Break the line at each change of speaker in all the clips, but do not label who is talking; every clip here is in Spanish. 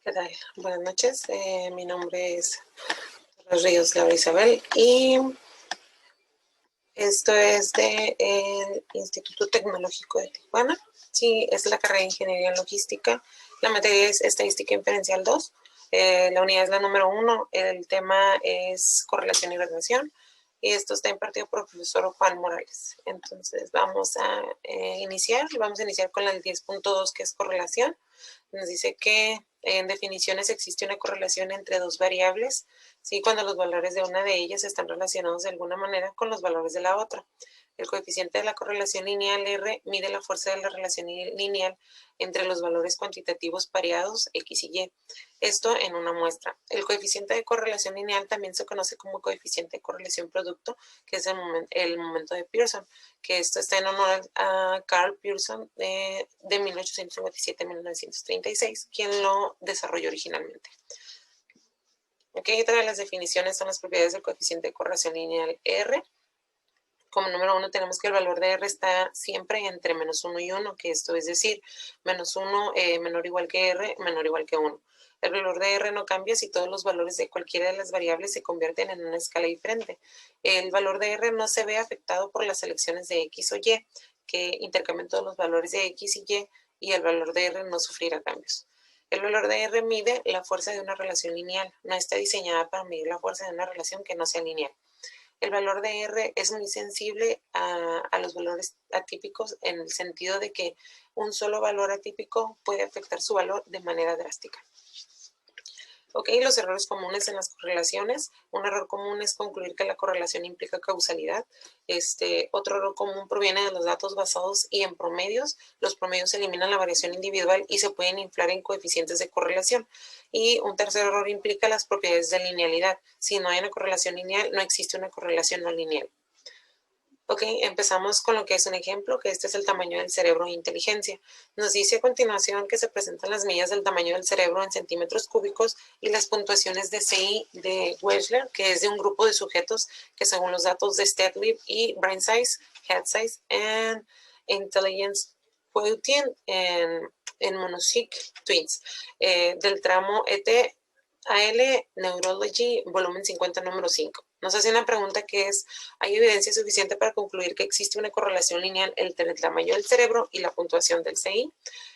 ¿Qué tal? Buenas noches, mi nombre es Ríos Laura Isabel y esto es del Instituto Tecnológico de Tijuana. Sí, es la carrera de Ingeniería en Logística. La materia es Estadística Inferencial 2. La unidad es la número 1. El tema es correlación y relación. Y esto está impartido por el profesor Juan Morales. Entonces vamos a iniciar. Vamos a iniciar con el 10.2, que es correlación. Nos dice que en definiciones existe una correlación entre dos variables, ¿sí? Cuando los valores de una de ellas están relacionados de alguna manera con los valores de la otra. El coeficiente de la correlación lineal R mide la fuerza de la relación lineal entre los valores cuantitativos pareados X y Y. Esto en una muestra. El coeficiente de correlación lineal también se conoce como coeficiente de correlación producto, que es el momento de Pearson, que esto está en honor a Carl Pearson de 1857-1936, quien lo desarrolló originalmente. Okay, otra de las definiciones son las propiedades del coeficiente de correlación lineal R. Como número 1 tenemos que el valor de R está siempre entre menos 1 y 1, que esto es decir, menos 1 menor o igual que R, menor o igual que 1. El valor de R no cambia si todos los valores de cualquiera de las variables se convierten en una escala diferente. El valor de R no se ve afectado por las selecciones de X o Y, que intercambian todos los valores de X y el valor de R no sufrirá cambios. El valor de R mide la fuerza de una relación lineal. No está diseñada para medir la fuerza de una relación que no sea lineal. El valor de R es muy sensible a los valores atípicos en el sentido de que un solo valor atípico puede afectar su valor de manera drástica. Ok, los errores comunes en las correlaciones. Un error común es concluir que la correlación implica causalidad. Otro error común proviene de los datos basados y en promedios. Los promedios eliminan la variación individual y se pueden inflar en coeficientes de correlación. Y un tercer error implica las propiedades de linealidad. Si no hay una correlación lineal, no existe una correlación no lineal. Ok, empezamos con lo que es un ejemplo, que este es el tamaño del cerebro de inteligencia. Nos dice a continuación que se presentan las medidas del tamaño del cerebro en centímetros cúbicos y las puntuaciones de CI de Wechsler, que es de un grupo de sujetos que según los datos de Steadlib y Brain Size, Head Size and Intelligence Quotient en Monocyc Twins, del tramo ET-AL Neurology, volumen 50, número 5. Nos hace una pregunta que es, ¿hay evidencia suficiente para concluir que existe una correlación lineal entre el tamaño del cerebro y la puntuación del CI?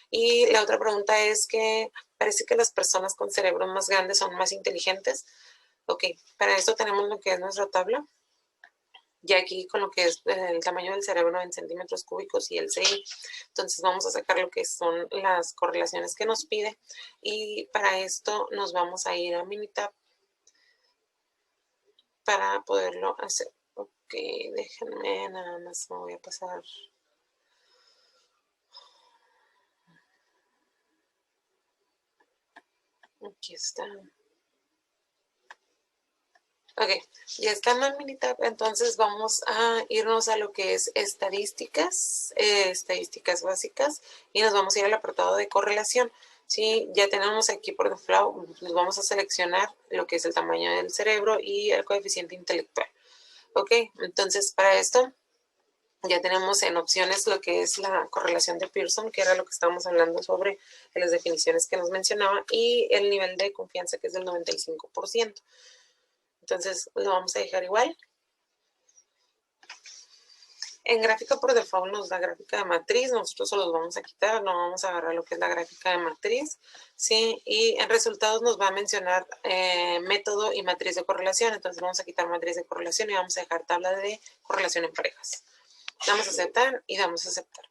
Y la otra pregunta es que parece que las personas con cerebros más grandes son más inteligentes. Ok, para esto tenemos lo que es nuestra tabla. Ya aquí con lo que es el tamaño del cerebro en centímetros cúbicos y el CI. Entonces vamos a sacar lo que son las correlaciones que nos pide. Y para esto nos vamos a ir a Minitab para poderlo hacer. Ok, déjenme, nada más me voy a pasar. Aquí está. Ok, ya está en Minitab, entonces vamos a irnos a lo que es estadísticas, estadísticas básicas, y nos vamos a ir al apartado de correlación. Sí, ya tenemos aquí por default, nos vamos a seleccionar lo que es el tamaño del cerebro y el coeficiente intelectual. Ok, entonces para esto ya tenemos en opciones lo que es la correlación de Pearson, que era lo que estábamos hablando sobre las definiciones que nos mencionaba, y el nivel de confianza, que es del 95%. Entonces lo vamos a dejar igual. En gráfica por default nos da gráfica de matriz, nosotros solo los vamos a quitar, no vamos a agarrar lo que es la gráfica de matriz, ¿sí? Y en resultados nos va a mencionar método y matriz de correlación, entonces vamos a quitar matriz de correlación y vamos a dejar tabla de correlación en parejas. Damos a aceptar y damos a aceptar.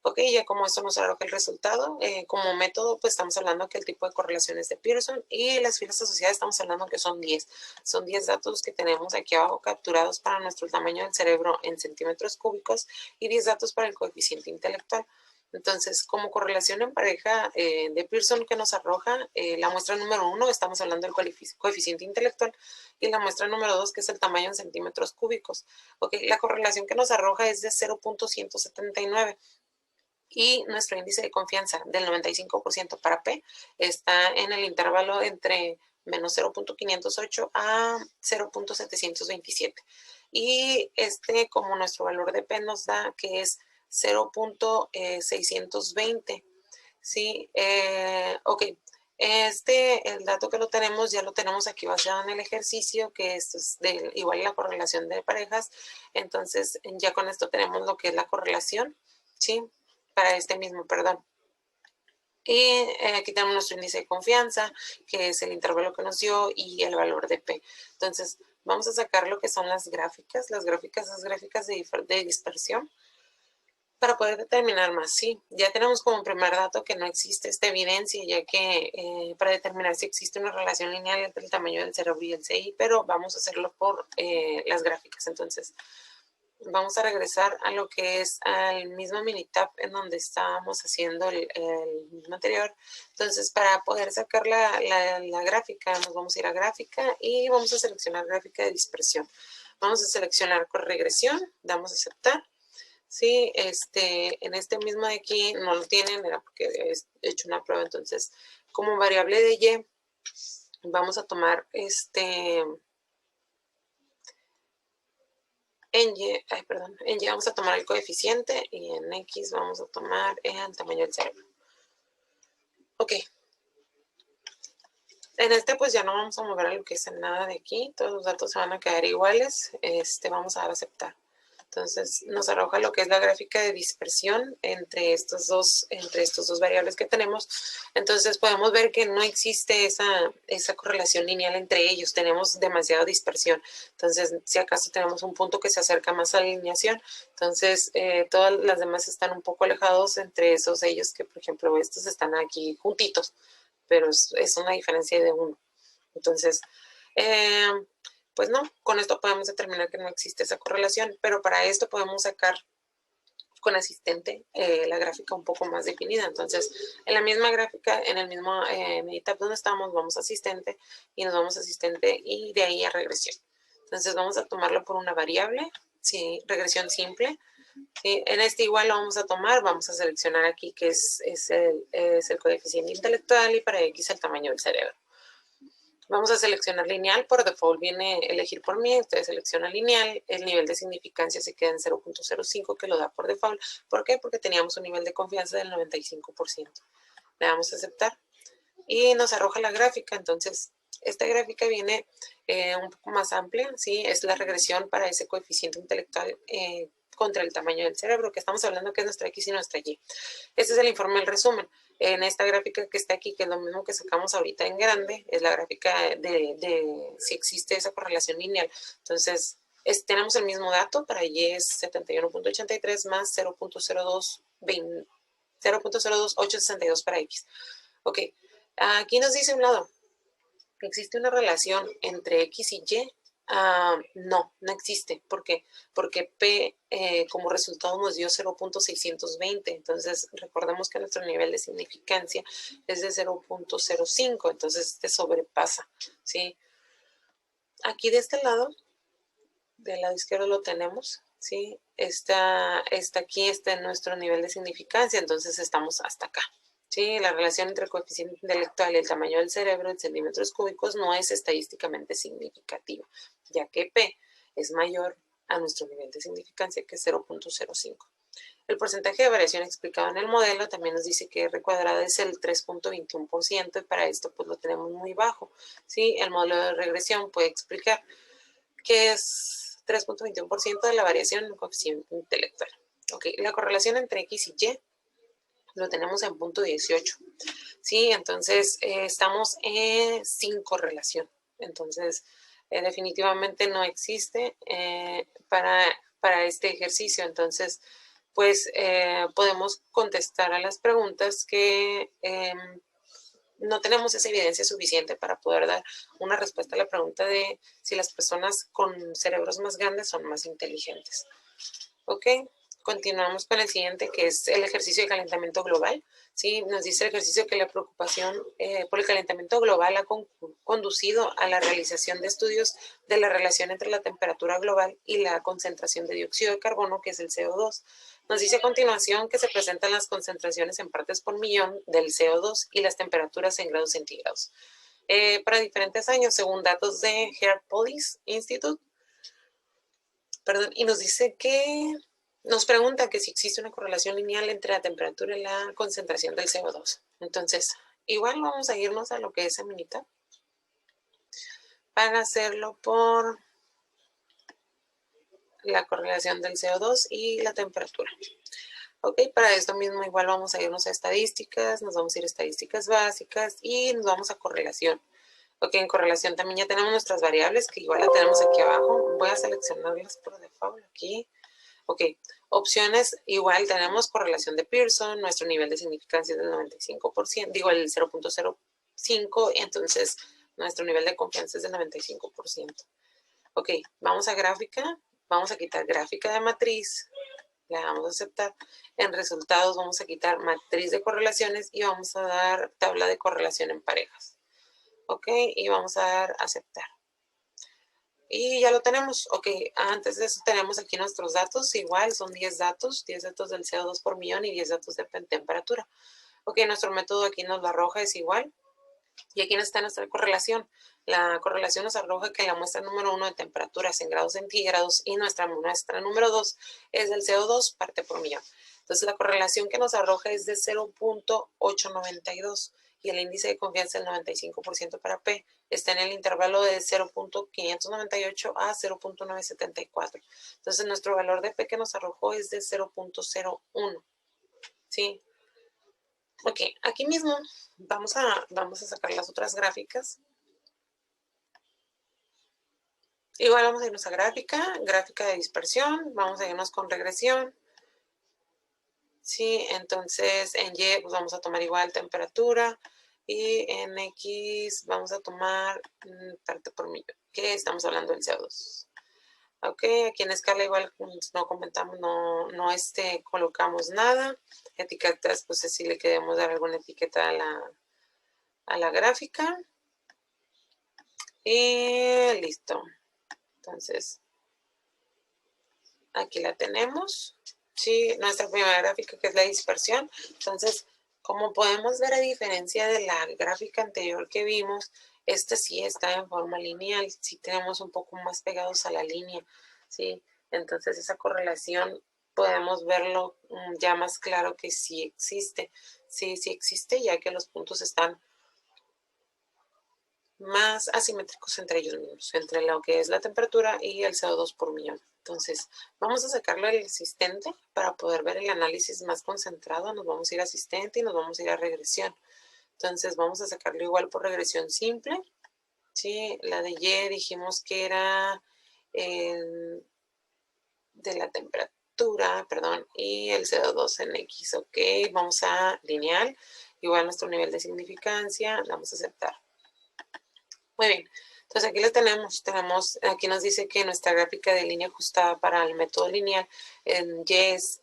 Ok, ya como esto nos arroja el resultado, como método, pues estamos hablando que el tipo de correlaciones de Pearson y las filas asociadas estamos hablando que son 10. Son 10 datos que tenemos aquí abajo capturados para nuestro tamaño del cerebro en centímetros cúbicos y 10 datos para el coeficiente intelectual. Entonces, como correlación en pareja de Pearson que nos arroja, la muestra número 1, estamos hablando del coeficiente intelectual, y la muestra número 2, que es el tamaño en centímetros cúbicos. Ok, la correlación que nos arroja es de 0.179. Y nuestro índice de confianza del 95% para P está en el intervalo entre menos 0.508 a 0.727. Y como nuestro valor de P nos da que es 0.620. ¿Sí? Ok, El dato que lo tenemos, ya lo tenemos aquí basado en el ejercicio, que esto es igual a la correlación de parejas. Entonces, ya con esto tenemos lo que es la correlación, ¿sí? Para este mismo, perdón. Y aquí tenemos nuestro índice de confianza, que es el intervalo que nos dio, y el valor de P. Entonces, vamos a sacar lo que son las gráficas de dispersión, para poder determinar más, sí. Ya tenemos como primer dato que no existe esta evidencia, ya que para determinar si existe una relación lineal entre el tamaño del cerebro y el CI, pero vamos a hacerlo por las gráficas. Entonces, vamos a regresar a lo que es al mismo Minitab en donde estábamos haciendo el mismo anterior. Entonces, para poder sacar la gráfica, nos vamos a ir a gráfica y vamos a seleccionar gráfica de dispersión. Vamos a seleccionar con regresión, damos a aceptar. Sí, en este mismo de aquí no lo tienen, era porque he hecho una prueba. Entonces, como variable de Y, vamos a tomar en Y vamos a tomar el coeficiente, y en X vamos a tomar el tamaño del cerebro. Ok. En pues ya no vamos a mover a lo que es en nada de aquí, todos los datos se van a quedar iguales. Vamos a dar a aceptar. Entonces nos arroja lo que es la gráfica de dispersión entre estos dos variables que tenemos. Entonces podemos ver que no existe esa correlación lineal entre ellos, tenemos demasiada dispersión. Entonces, si acaso tenemos un punto que se acerca más a la alineación, entonces todas las demás están un poco alejados entre ellos, que por ejemplo estos están aquí juntitos, pero es una diferencia de 1. Entonces, pues no, con esto podemos determinar que no existe esa correlación, pero para esto podemos sacar con asistente la gráfica un poco más definida. Entonces, en la misma gráfica, en el mismo Minitab donde estamos, vamos a asistente y nos vamos a asistente y de ahí a regresión. Entonces, vamos a tomarlo por una variable, ¿sí? Regresión simple. ¿Sí? En igual lo vamos a tomar, vamos a seleccionar aquí que es el coeficiente intelectual, y para X el tamaño del cerebro. Vamos a seleccionar lineal, por default viene elegir por mí, ustedes seleccionan lineal, el nivel de significancia se queda en 0.05, que lo da por default. ¿Por qué? Porque teníamos un nivel de confianza del 95%. Le damos a aceptar y nos arroja la gráfica. Entonces, esta gráfica viene un poco más amplia, ¿sí? Es la regresión para ese coeficiente intelectual contra el tamaño del cerebro, que estamos hablando que es nuestra X y nuestra Y. Este es el informe del resumen. En esta gráfica que está aquí, que es lo mismo que sacamos ahorita en grande, es la gráfica de si existe esa correlación lineal. Entonces, tenemos el mismo dato, para Y es 71.83 más 0.02862 para X. Ok, aquí nos dice un lado, ¿existe una relación entre X y Y? No existe. ¿Por qué? Porque P como resultado nos dio 0.620. Entonces, recordemos que nuestro nivel de significancia es de 0.05. Entonces, sobrepasa, ¿sí? Aquí de este lado, del lado izquierdo lo tenemos, ¿sí? Aquí está nuestro nivel de significancia. Entonces, estamos hasta acá. Sí, la relación entre el coeficiente intelectual y el tamaño del cerebro en centímetros cúbicos no es estadísticamente significativa, ya que P es mayor a nuestro nivel de significancia, que es 0.05. El porcentaje de variación explicado en el modelo también nos dice que R cuadrada es el 3.21%, y para esto pues lo tenemos muy bajo. ¿Sí? El modelo de regresión puede explicar que es 3.21% de la variación en el coeficiente intelectual. Okay. La correlación entre X y Y lo tenemos en 0.18. Sí, entonces estamos sin correlación. Entonces, definitivamente no existe para este ejercicio. Entonces, pues podemos contestar a las preguntas que no tenemos esa evidencia suficiente para poder dar una respuesta a la pregunta de si las personas con cerebros más grandes son más inteligentes. ¿Ok? Continuamos con el siguiente, que es el ejercicio de calentamiento global. ¿Sí? Nos dice el ejercicio que la preocupación por el calentamiento global ha conducido a la realización de estudios de la relación entre la temperatura global y la concentración de dióxido de carbono, que es el CO2. Nos dice a continuación que se presentan las concentraciones en partes por millón del CO2 y las temperaturas en grados centígrados. Para diferentes años, según datos de Heart Police Institute, y nos dice que nos pregunta que si existe una correlación lineal entre la temperatura y la concentración del CO2. Entonces, igual vamos a irnos a lo que es semi-unidad para hacerlo por la correlación del CO2 y la temperatura. Ok, para esto mismo igual vamos a irnos a estadísticas, nos vamos a ir a estadísticas básicas y nos vamos a correlación. Ok, en correlación también ya tenemos nuestras variables que igual la tenemos aquí abajo. Voy a seleccionarlas por default aquí. Ok, opciones, igual tenemos correlación de Pearson, nuestro nivel de significancia es del 95%, digo el 0.05, entonces nuestro nivel de confianza es del 95%. Ok, vamos a gráfica, vamos a quitar gráfica de matriz, la vamos a aceptar. En resultados vamos a quitar matriz de correlaciones y vamos a dar tabla de correlación en parejas. Ok, y vamos a dar aceptar. Y ya lo tenemos. Ok, antes de eso tenemos aquí nuestros datos. Igual son 10 datos del CO2 por millón y 10 datos de temperatura. Ok, nuestro método aquí nos lo arroja, es igual. Y aquí está nuestra correlación. La correlación nos arroja que la muestra número 1 de temperaturas en grados centígrados y nuestra muestra número 2 es del CO2 parte por millón. Entonces la correlación que nos arroja es de 0.892 y el índice de confianza del 95% para P está en el intervalo de 0.598 a 0.974. Entonces nuestro valor de P que nos arrojó es de 0.01. ¿Sí? Ok, aquí mismo vamos a sacar las otras gráficas. Igual vamos a irnos a gráfica de dispersión, vamos a irnos con regresión. Sí, entonces en Y pues vamos a tomar igual temperatura y en X vamos a tomar parte por millón, que estamos hablando del CO2. Ok, aquí en escala igual no comentamos, no colocamos nada. Etiquetas, pues si le queremos dar alguna etiqueta a la gráfica. Y listo. Entonces, aquí la tenemos. Sí, nuestra primera gráfica que es la dispersión. Entonces, como podemos ver a diferencia de la gráfica anterior que vimos, esta sí está en forma lineal. Sí tenemos un poco más pegados a la línea. Sí, entonces esa correlación podemos verlo ya más claro que sí existe. Sí, sí existe, ya que los puntos están más asimétricos entre ellos mismos, entre lo que es la temperatura y el CO2 por millón. Entonces, vamos a sacarlo del asistente para poder ver el análisis más concentrado. Nos vamos a ir a asistente y nos vamos a ir a regresión. Entonces, vamos a sacarlo igual por regresión simple. ¿Sí? La de Y dijimos que era de la temperatura, perdón, y el CO2 en X. Ok, vamos a lineal. Igual nuestro nivel de significancia, vamos a aceptar. Muy bien, entonces aquí lo tenemos. Aquí nos dice que nuestra gráfica de línea ajustada para el método lineal en Y es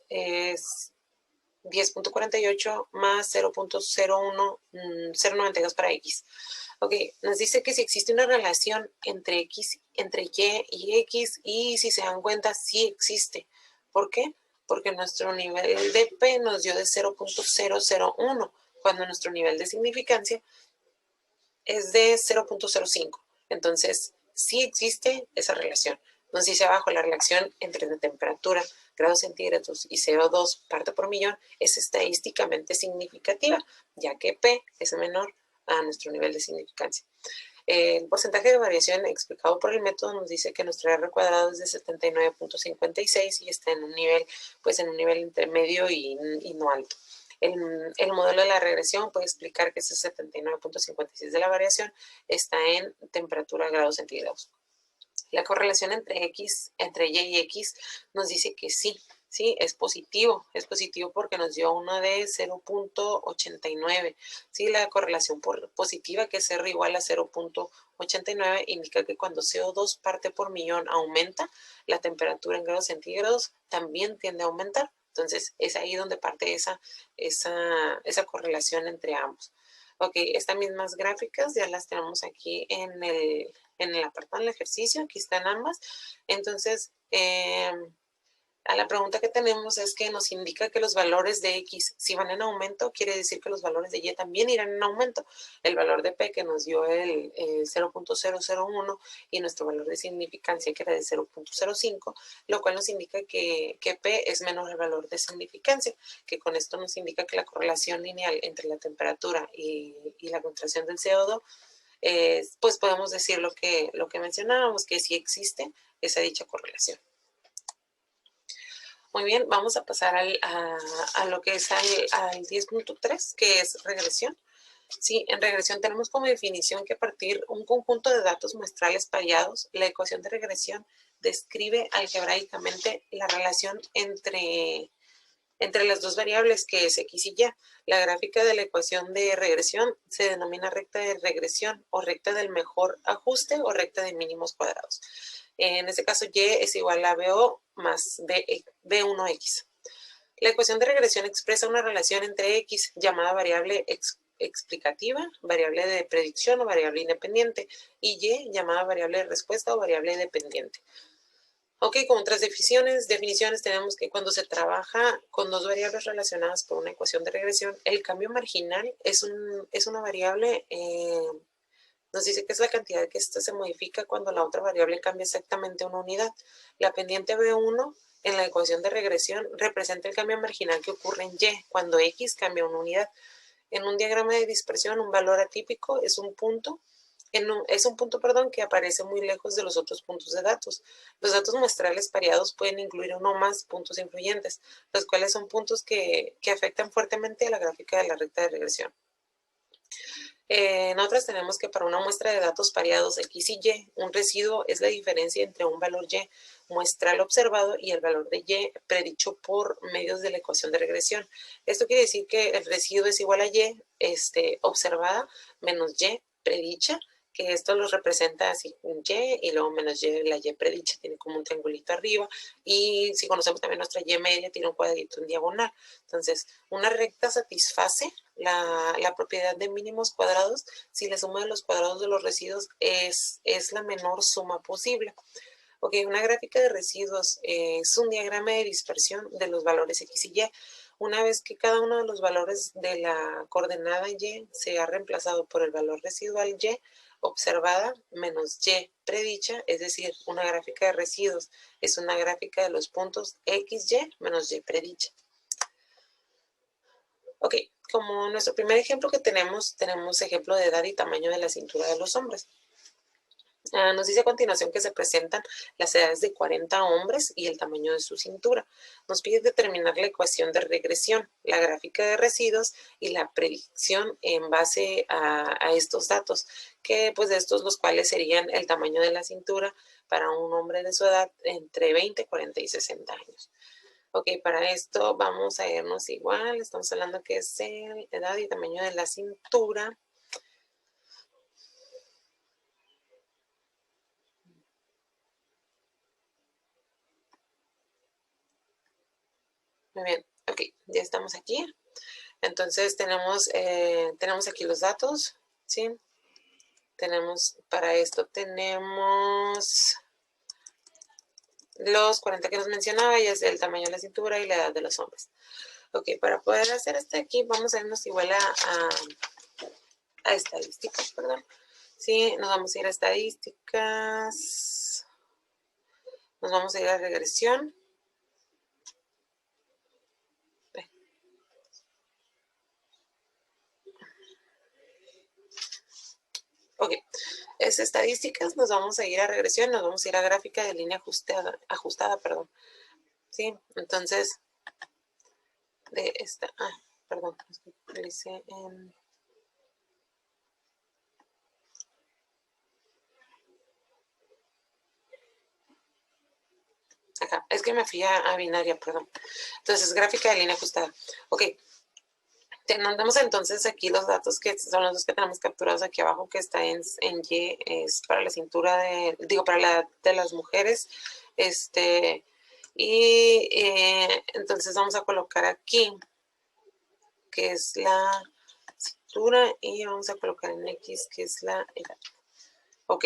10.48 más 0.092 para X. Ok, nos dice que si existe una relación entre Y y X, y si se dan cuenta, sí existe. ¿Por qué? Porque nuestro nivel de P nos dio de 0.001, cuando nuestro nivel de significancia es de 0.05. Entonces, sí existe esa relación. Nos dice abajo la relación entre la temperatura, grados centígrados y CO2 parte por millón es estadísticamente significativa, ya que P es menor a nuestro nivel de significancia. El porcentaje de variación explicado por el método nos dice que nuestro R cuadrado es de 79.56 y está en un nivel, pues en un nivel intermedio y no alto. El modelo de la regresión puede explicar que ese 79.56 de la variación está en temperatura grados centígrados. La correlación entre Y y X nos dice que sí, es positivo porque nos dio uno de 0.89. Sí, la correlación positiva, que es R igual a 0.89, indica que cuando CO2 parte por millón aumenta, la temperatura en grados centígrados también tiende a aumentar. Entonces, es ahí donde parte esa correlación entre ambos. Ok, estas mismas gráficas ya las tenemos aquí en el apartado del ejercicio. Aquí están ambas. Entonces, A la pregunta que tenemos es que nos indica que los valores de X, si van en aumento, quiere decir que los valores de Y también irán en aumento. El valor de P que nos dio el 0.001 y nuestro valor de significancia que era de 0.05, lo cual nos indica que P es menor al valor de significancia, que con esto nos indica que la correlación lineal entre la temperatura y la concentración del CO2, pues podemos decir lo que mencionábamos, que sí existe esa dicha correlación. Muy bien, vamos a pasar a lo que es al 10.3, que es regresión. Sí, en regresión tenemos como definición que a partir de un conjunto de datos muestrales pareados, la ecuación de regresión describe algebraicamente la relación entre las dos variables que es X y Y. La gráfica de la ecuación de regresión se denomina recta de regresión o recta del mejor ajuste o recta de mínimos cuadrados. En este caso, Y es igual a BO más B1X. La ecuación de regresión expresa una relación entre X, llamada variable explicativa, variable de predicción o variable independiente, y Y, llamada variable de respuesta o variable dependiente. Ok, con otras definiciones tenemos que cuando se trabaja con dos variables relacionadas por una ecuación de regresión, el cambio marginal es una variable, nos dice que es la cantidad que esta se modifica cuando la otra variable cambia exactamente una unidad. La pendiente B1 en la ecuación de regresión representa el cambio marginal que ocurre en Y cuando X cambia una unidad. En un diagrama de dispersión, un valor atípico es un punto, que aparece muy lejos de los otros puntos de datos. Los datos muestrales pareados pueden incluir uno o más puntos influyentes, los cuales son puntos que afectan fuertemente a la gráfica de la recta de regresión. En otras tenemos que para una muestra de datos pareados X y Y, un residuo es la diferencia entre un valor Y muestral observado y el valor de Y predicho por medios de la ecuación de regresión. Esto quiere decir que el residuo es igual a Y observada menos Y predicha, que esto lo representa así un Y y luego menos Y, la Y predicha tiene como un triangulito arriba, y si conocemos también nuestra Y media tiene un cuadrito en diagonal. Entonces, una recta satisface la propiedad de mínimos cuadrados si la suma de los cuadrados de los residuos es la menor suma posible. Ok, una gráfica de residuos es un diagrama de dispersión de los valores X y Y. Una vez que cada uno de los valores de la coordenada Y se ha reemplazado por el valor residual Y observada menos Y predicha, es decir, una gráfica de residuos es una gráfica de los puntos XY menos Y predicha. Ok, como nuestro primer ejemplo que tenemos ejemplo de edad y tamaño de la cintura de los hombres. Nos dice a continuación que se presentan las edades de 40 hombres y el tamaño de su cintura. Nos pide determinar la ecuación de regresión, la gráfica de residuos y la predicción en base a estos datos, que pues de estos los cuales serían el tamaño de la cintura para un hombre de su edad entre 20, 40 y 60 años. Ok, para esto vamos a irnos igual, estamos hablando que es edad y tamaño de la cintura. Muy bien, ok, ya estamos aquí. Entonces tenemos aquí los datos, ¿sí? Para esto tenemos los 40 que nos mencionaba, y es el tamaño de la cintura y la edad de los hombres. Ok, para poder hacer esto aquí, vamos a irnos igual a estadísticas, perdón. Sí, nos vamos a ir a estadísticas. Nos vamos a ir a regresión. Ok, es estadísticas, nos vamos a ir a regresión, nos vamos a ir a gráfica de línea ajustada, perdón. Sí, entonces, de esta, perdón, lo hice en... Acá, es que me fui a binaria, perdón. Entonces, gráfica de línea ajustada. Ok, tenemos entonces aquí los datos que son los que tenemos capturados aquí abajo, que está en Y, es para la cintura para la edad de las mujeres. Y entonces vamos a colocar aquí, que es la cintura, y vamos a colocar en X, que es la edad. Ok,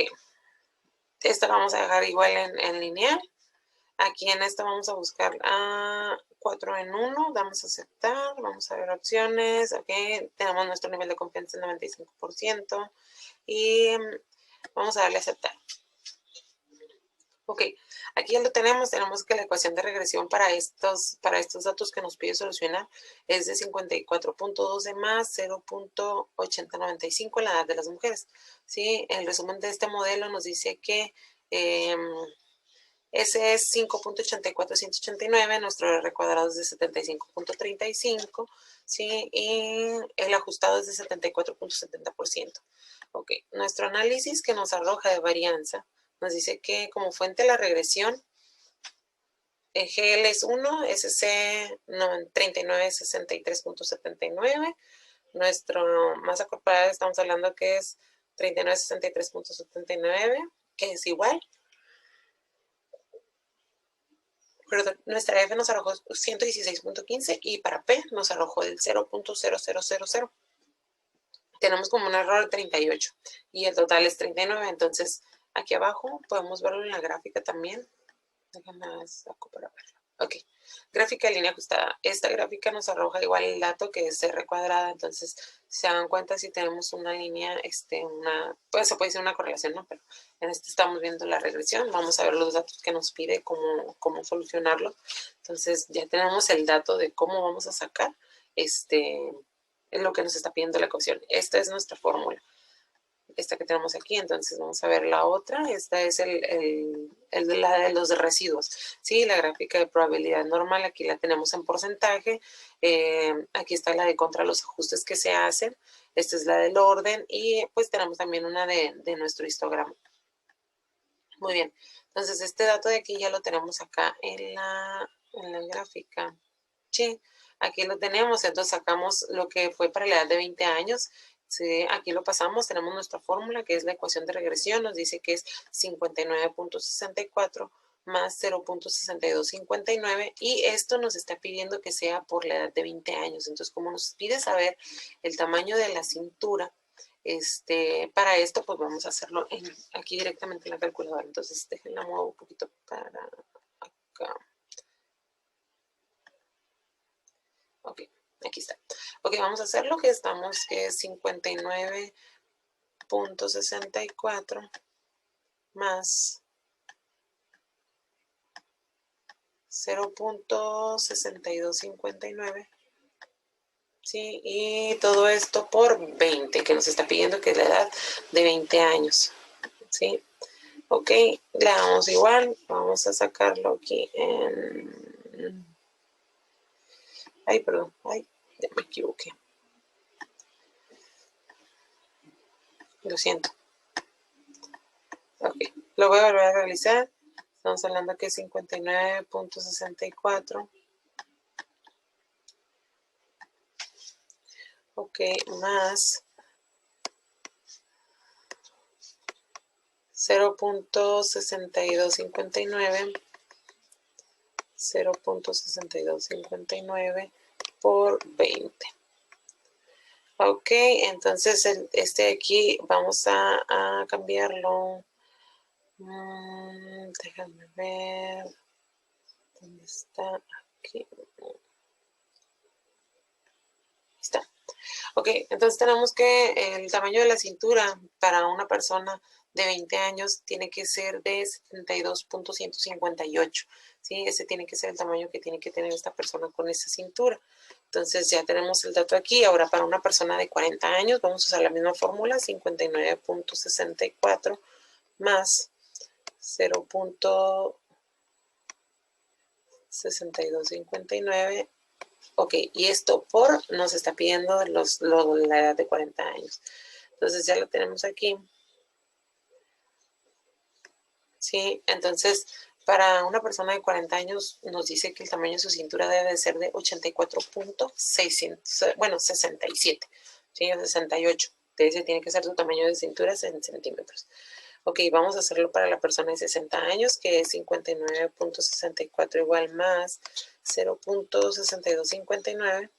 esta la vamos a dejar igual en lineal. Aquí en esta vamos a buscar a 4 en 1, damos a aceptar, vamos a ver opciones, ok, tenemos nuestro nivel de confianza en 95% y vamos a darle a aceptar. Ok, aquí ya lo tenemos que la ecuación de regresión para estos datos que nos pide solucionar es de 54.12 más 0.8095 en la edad de las mujeres. ¿Sí? El resumen de este modelo nos dice que ese es 5.84189, nuestro R cuadrado es de 75.35, ¿sí? Y el ajustado es de 74.70%. Ok, nuestro análisis que nos arroja de varianza nos dice que como fuente de la regresión, GL es 1, SC 3963.79, nuestro masa corporal estamos hablando que es 3963.79, que es igual. Perdón, nuestra F nos arrojó 116.15 y para P nos arrojó el 0.0000. Tenemos como un error de 38 y el total es 39. Entonces, aquí abajo podemos verlo en la gráfica también. Déjame saco para verlo. Ok, gráfica de línea ajustada. Esta gráfica nos arroja igual el dato que es R cuadrada. Entonces, si se dan cuenta, si tenemos una línea, pues se puede decir una correlación, ¿no? Pero en este estamos viendo la regresión. Vamos a ver los datos que nos pide, cómo solucionarlo. Entonces, ya tenemos el dato de cómo vamos a sacar es lo que nos está pidiendo la ecuación. Esta es nuestra fórmula. Esta que tenemos aquí, entonces vamos a ver la otra. Esta es la de los residuos, ¿sí? La gráfica de probabilidad normal, aquí la tenemos en porcentaje. Aquí está la de contra los ajustes que se hacen. Esta es la del orden y pues tenemos también una de nuestro histograma. Muy bien, entonces este dato de aquí ya lo tenemos acá en la gráfica. Sí, aquí lo tenemos, entonces sacamos lo que fue para la edad de 20 años. Sí, aquí lo pasamos, tenemos nuestra fórmula que es la ecuación de regresión, nos dice que es 59.64 más 0.6259 y esto nos está pidiendo que sea por la edad de 20 años. Entonces, como nos pide saber el tamaño de la cintura, para esto pues vamos a hacerlo aquí directamente en la calculadora. Entonces, déjenla muevo un poquito para acá. Ok, aquí está. Ok, vamos a hacer lo que estamos, que es 59.64 más 0.6259. ¿Sí? Y todo esto por 20, que nos está pidiendo que es la edad de 20 años. ¿Sí? Ok, le damos igual. Vamos a sacarlo aquí en... Ay, perdón. Ay, ya me equivoqué. Lo siento. Ok, lo voy a volver a realizar. Estamos hablando que es 59.64. Ok, más 0.6259. 0.6259 por 20. Ok, entonces aquí vamos a cambiarlo. Déjame ver. ¿Dónde está? Aquí. Está. Ok, entonces tenemos que el tamaño de la cintura para una persona de 20 años tiene que ser de 72.158. ¿Sí? Ese tiene que ser el tamaño que tiene que tener esta persona con esa cintura. Entonces ya tenemos el dato aquí. Ahora para una persona de 40 años vamos a usar la misma fórmula, 59.64 más 0.6259. Ok, y esto nos está pidiendo la edad de 40 años. Entonces ya lo tenemos aquí. Sí, entonces para una persona de 40 años nos dice que el tamaño de su cintura debe de ser de 84.600, bueno, 67, ¿sí? 68. Ese tiene que ser su tamaño de cintura en centímetros. Ok, vamos a hacerlo para la persona de 60 años, que es 59.64 igual más 0.6259.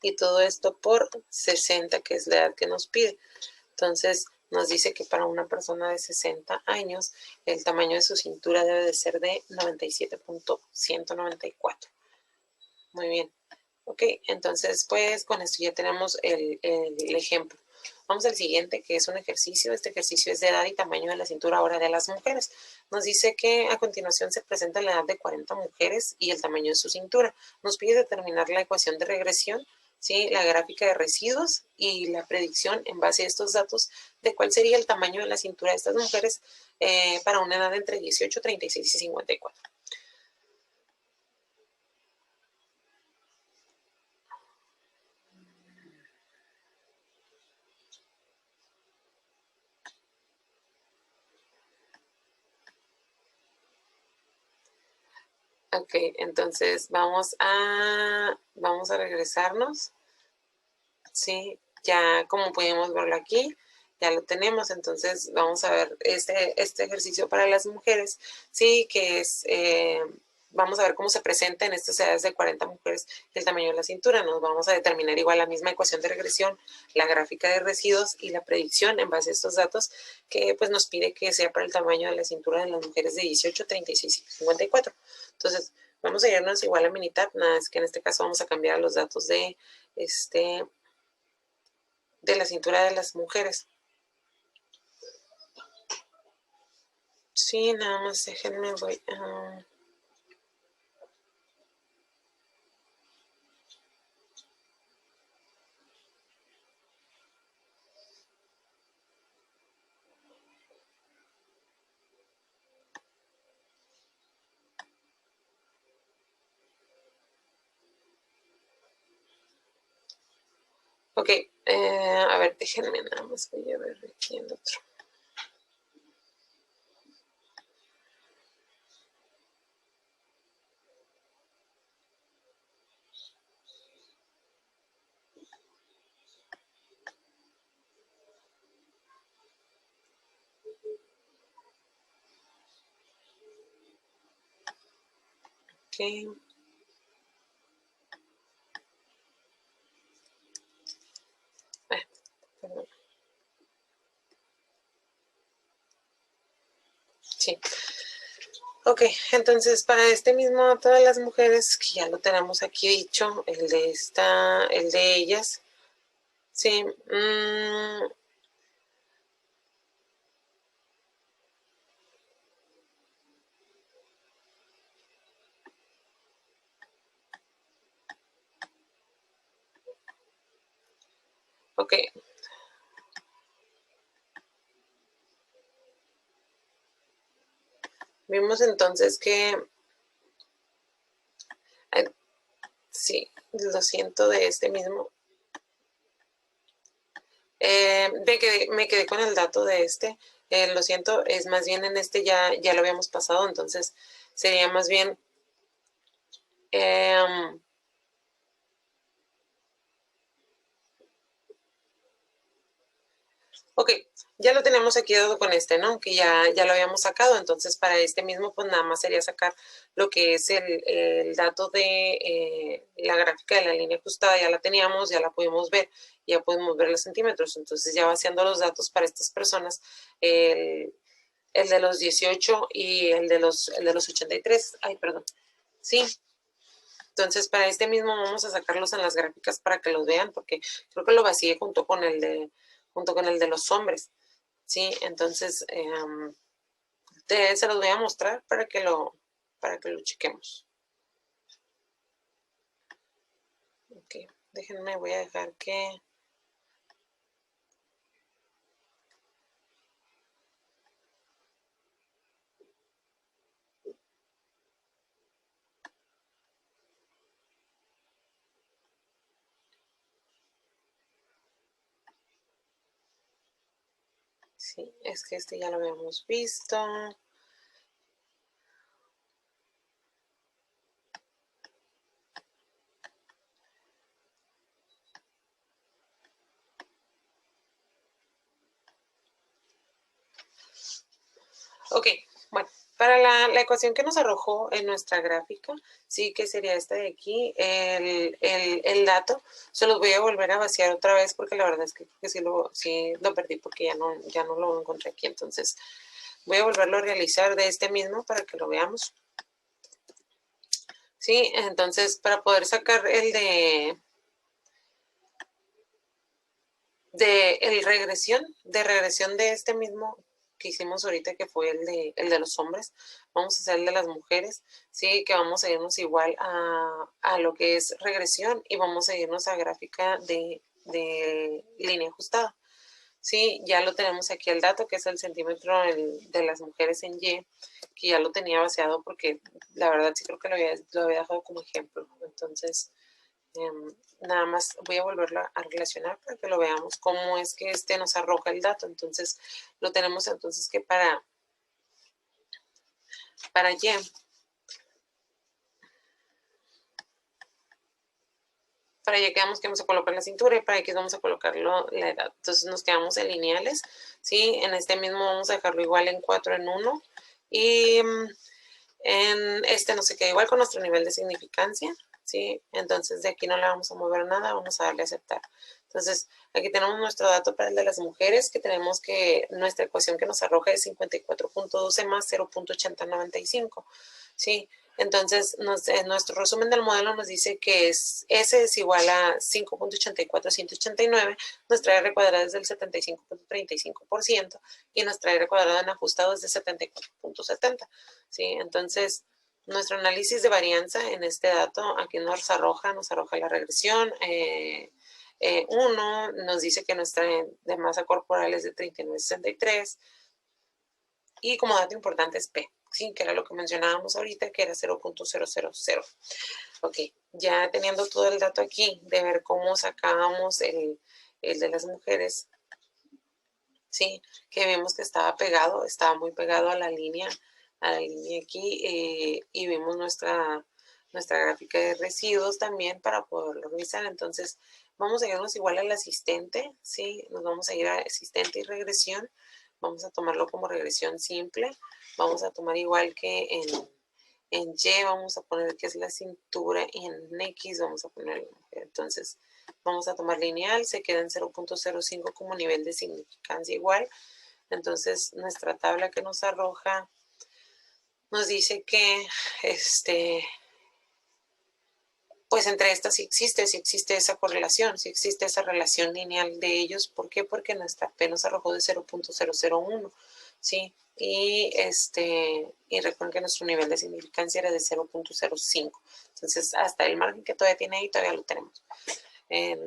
Y todo esto por 60, que es la edad que nos pide. Entonces, nos dice que para una persona de 60 años, el tamaño de su cintura debe de ser de 97.194. Muy bien. Ok, entonces pues con esto ya tenemos el ejemplo. Vamos al siguiente, que es un ejercicio. Este ejercicio es de edad y tamaño de la cintura ahora de las mujeres. Nos dice que a continuación se presenta la edad de 40 mujeres y el tamaño de su cintura. Nos pide determinar la ecuación de regresión, ¿sí? La gráfica de residuos y la predicción en base a estos datos de cuál sería el tamaño de la cintura de estas mujeres para una edad entre 18, 36 y 54. Ok, entonces vamos a regresarnos. Sí, ya como pudimos verlo aquí, ya lo tenemos. Entonces vamos a ver este ejercicio para las mujeres, sí, que es, vamos a ver cómo se presenta en estas edades de 40 mujeres el tamaño de la cintura. Nos vamos a determinar igual la misma ecuación de regresión, la gráfica de residuos y la predicción en base a estos datos que pues nos pide que sea para el tamaño de la cintura de las mujeres de 18, 36 y 54. Entonces vamos a irnos igual a Minitab, nada es que en este caso vamos a cambiar los datos de la cintura de las mujeres. Sí, nada más déjenme, voy a... Ok, a ver, déjenme nada más, voy a ver aquí el otro. Ok. Perdón. Sí. Ok, entonces para este mismo, todas las mujeres, que ya lo tenemos aquí dicho, el de ellas, sí, ok. Vimos entonces que, sí, lo siento de este mismo. Me quedé con el dato de lo siento, es más bien en ya lo habíamos pasado, entonces sería más bien, ok, ya lo tenemos aquí dado con ¿no? Que ya lo habíamos sacado, entonces para este mismo pues nada más sería sacar lo que es el dato de la gráfica de la línea ajustada, ya la teníamos, ya la pudimos ver, ya podemos ver los centímetros, entonces ya vaciando los datos para estas personas, el de los 18 y el de los 83, ay, perdón, sí. Entonces, para este mismo vamos a sacarlos en las gráficas para que los vean, porque creo que lo vacié junto con el de los hombres, ¿sí? Entonces, se los voy a mostrar para que lo chequemos. Ok, déjenme, voy a dejar que... Sí, es que ya lo habíamos visto. Ok, bueno, Para la ecuación que nos arrojó en nuestra gráfica, sí, que sería esta de aquí, el dato, se los voy a volver a vaciar otra vez porque la verdad es que sí lo perdí porque ya no lo encontré aquí. Entonces, voy a volverlo a realizar de este mismo para que lo veamos. Sí, entonces, para poder sacar el de regresión de este mismo que hicimos ahorita, que fue el de los hombres, vamos a hacer el de las mujeres, sí, que vamos a irnos igual a lo que es regresión y vamos a irnos a gráfica de línea ajustada. Sí, ya lo tenemos aquí el dato, que es el centímetro de las mujeres en Y, que ya lo tenía vaciado porque la verdad sí creo que lo había dejado como ejemplo. Entonces, nada más voy a volverlo a relacionar para que lo veamos cómo es que nos arroja el dato. Entonces, lo tenemos entonces que para Y, quedamos que vamos a colocar la cintura y para X vamos a colocarlo la edad. Entonces nos quedamos en lineales, ¿sí? En este mismo vamos a dejarlo igual en 4 en 1 y en este no se queda igual con nuestro nivel de significancia, ¿sí? Entonces de aquí no le vamos a mover nada, vamos a darle a aceptar. Entonces aquí tenemos nuestro dato para el de las mujeres, que tenemos que nuestra ecuación que nos arroja es 54.12 más 0.8095, ¿sí? Entonces, nuestro resumen del modelo nos dice que S es igual a 5.84189, nuestra R cuadrada es del 75.35% y nuestra R cuadrada en ajustado es de 74.70, ¿sí? Entonces, nuestro análisis de varianza en este dato aquí nos arroja la regresión. 1 nos dice que nuestra de masa corporal es de 39.63 y como dato importante es P. Sí, que era lo que mencionábamos ahorita, que era 0.000. Ok, ya teniendo todo el dato aquí de ver cómo sacábamos el de las mujeres, sí, que vimos que estaba muy pegado a la línea aquí, y vimos nuestra gráfica de residuos también para poderlo revisar. Entonces, vamos a irnos igual al asistente, sí, nos vamos a ir a asistente y regresión, vamos a tomarlo como regresión simple. Vamos a tomar igual que en Y, vamos a poner que es la cintura y en X vamos a poner la mujer. Entonces, vamos a tomar lineal, se queda en 0.05 como nivel de significancia igual. Entonces, nuestra tabla que nos arroja nos dice que pues entre estas sí existe esa correlación, sí existe esa relación lineal de ellos. ¿Por qué? Porque nuestra P nos arrojó de 0.001, ¿sí? Y recuerden que nuestro nivel de significancia era de 0.05. Entonces, hasta el margen que todavía tiene ahí, todavía lo tenemos.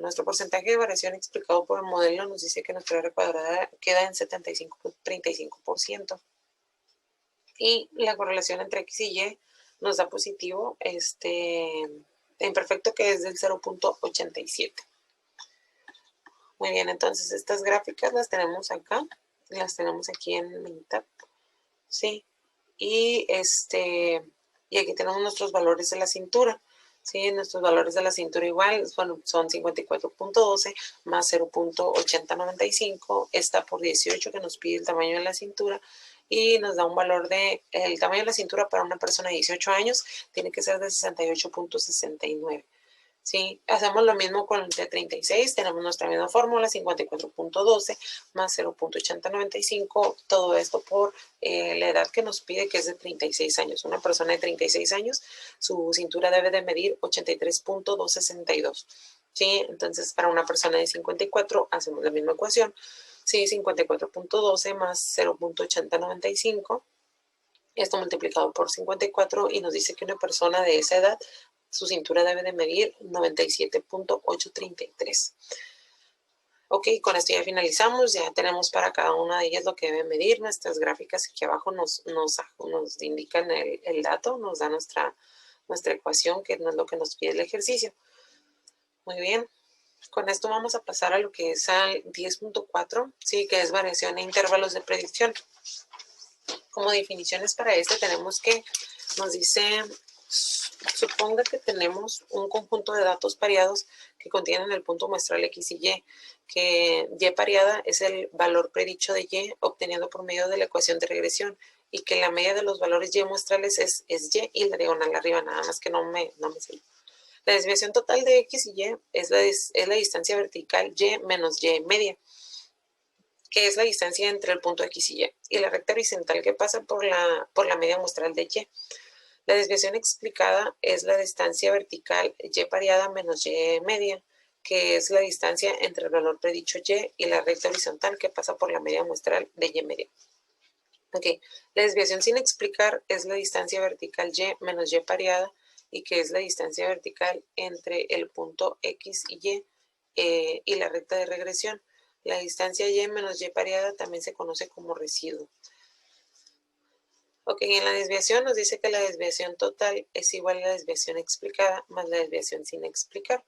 Nuestro porcentaje de variación explicado por el modelo nos dice que nuestra R cuadrada queda en 75.35%. Y la correlación entre X y Y nos da positivo, imperfecto, que es del 0.87. Muy bien, entonces estas gráficas las tenemos acá, las tenemos aquí en Minitab, ¿sí? Y aquí tenemos nuestros valores de la cintura, ¿sí? Nuestros valores de la cintura igual, bueno, son 54.12 más 0.8095, está por 18 que nos pide el tamaño de la cintura, y nos da un valor el tamaño de la cintura para una persona de 18 años tiene que ser de 68.69. Sí, hacemos lo mismo con el de 36, tenemos nuestra misma fórmula, 54.12 más 0.8095, todo esto por la edad que nos pide, que es de 36 años. Una persona de 36 años, su cintura debe de medir 83.262. ¿Sí? Entonces, para una persona de 54, hacemos la misma ecuación, ¿sí? 54.12 más 0.8095, esto multiplicado por 54, y nos dice que una persona de esa edad, su cintura debe de medir 97.833. Ok, con esto ya finalizamos, ya tenemos para cada una de ellas lo que debe medir. Nuestras gráficas aquí abajo nos indican el dato, nos da nuestra ecuación, que no es lo que nos pide el ejercicio. Muy bien, con esto vamos a pasar a lo que es al 10.4, ¿sí? Que es variación e intervalos de predicción. Como definiciones para tenemos que, nos dice, suponga que tenemos un conjunto de datos pareados que contienen el punto muestral X y Y, que Y pareada es el valor predicho de Y obtenido por medio de la ecuación de regresión, y que la media de los valores y muestrales es y y la diagonal arriba, nada más que no me salió. La desviación total de x y y es la distancia vertical y menos y media, que es la distancia entre el punto x y la recta horizontal que pasa por la media muestral de y. La desviación explicada es la distancia vertical y pareada menos y media, que es la distancia entre el valor predicho y la recta horizontal que pasa por la media muestral de y media. Ok, la desviación sin explicar es la distancia vertical y menos y pareada, y que es la distancia vertical entre el punto x y la recta de regresión. La distancia y menos y pareada también se conoce como residuo. Ok, en la desviación nos dice que la desviación total es igual a la desviación explicada más la desviación sin explicar.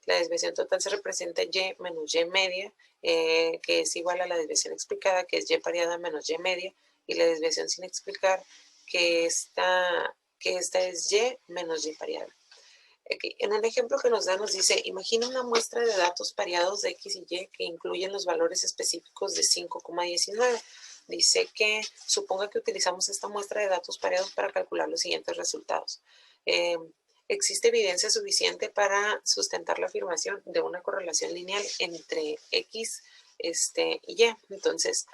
La desviación total se representa y menos y media, que es igual a la desviación explicada, que es y pareada menos y media, y la desviación sin explicar, que esta es y menos y pareada. Okay. En un ejemplo que nos da, nos dice, imagina una muestra de datos pareados de x y y que incluyen los valores específicos de 5,19. Dice que suponga que utilizamos esta muestra de datos pareados para calcular los siguientes resultados. Existe evidencia suficiente para sustentar la afirmación de una correlación lineal entre x y y. Entonces,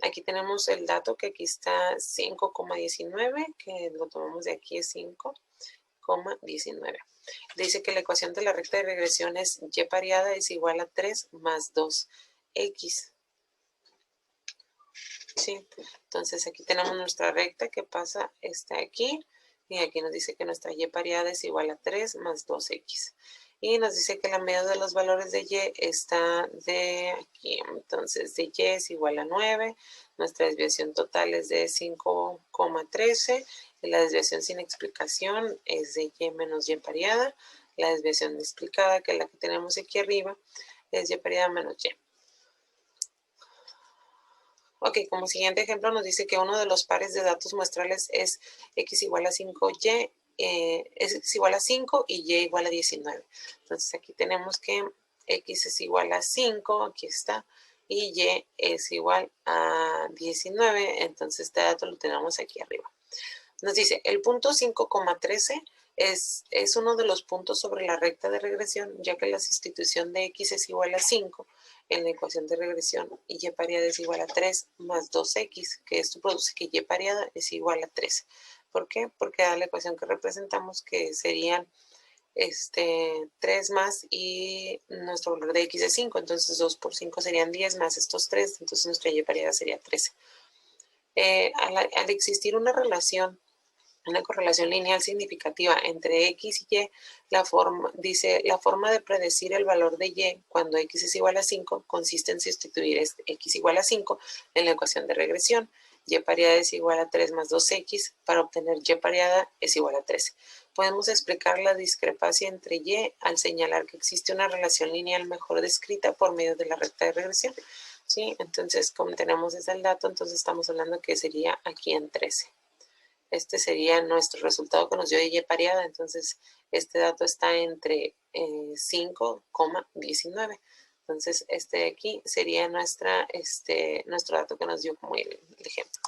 aquí tenemos el dato que aquí está 5,19, que lo tomamos de aquí es 5,19. Dice que la ecuación de la recta de regresión es y pareada es igual a 3 más 2x. ¿Sí? Entonces aquí tenemos nuestra recta que pasa, está aquí, y aquí nos dice que nuestra y pareada es igual a 3 más 2x. Y nos dice que la media de los valores de y está de aquí, entonces de y es igual a 9, nuestra desviación total es de 5,13, y la desviación sin explicación es de y menos y pareada, la desviación explicada, que es la que tenemos aquí arriba, es y pareada menos y. Ok, como siguiente ejemplo nos dice que uno de los pares de datos muestrales es x igual a 5y, es x igual a 5 y y igual a 19. Entonces aquí tenemos que x es igual a 5, aquí está, y y es igual a 19, entonces este dato lo tenemos aquí arriba. Nos dice, el punto 5,13 es uno de los puntos sobre la recta de regresión, ya que la sustitución de x es igual a 5 en la ecuación de regresión y y pareada es igual a 3 más 2x, que esto produce que y pareada es igual a 13. ¿Por qué? Porque da la ecuación que representamos, que serían 3 más y nuestro valor de x es 5, entonces 2 por 5 serían 10 más estos 3, entonces nuestra y pareada sería 13. Al existir una correlación lineal significativa entre x y y, la forma de predecir el valor de y cuando x es igual a 5 consiste en sustituir x igual a 5 en la ecuación de regresión. Y pareada es igual a 3 más 2x para obtener y pareada es igual a 13. Podemos explicar la discrepancia entre y al señalar que existe una relación lineal mejor descrita por medio de la recta de regresión. ¿Sí? Entonces, como tenemos ese dato, entonces estamos hablando que sería aquí en 13. Este sería nuestro resultado que nos dio y pareada. Entonces, este dato está entre 5,19. Entonces, este de aquí sería nuestro dato que nos dio como el ejemplo.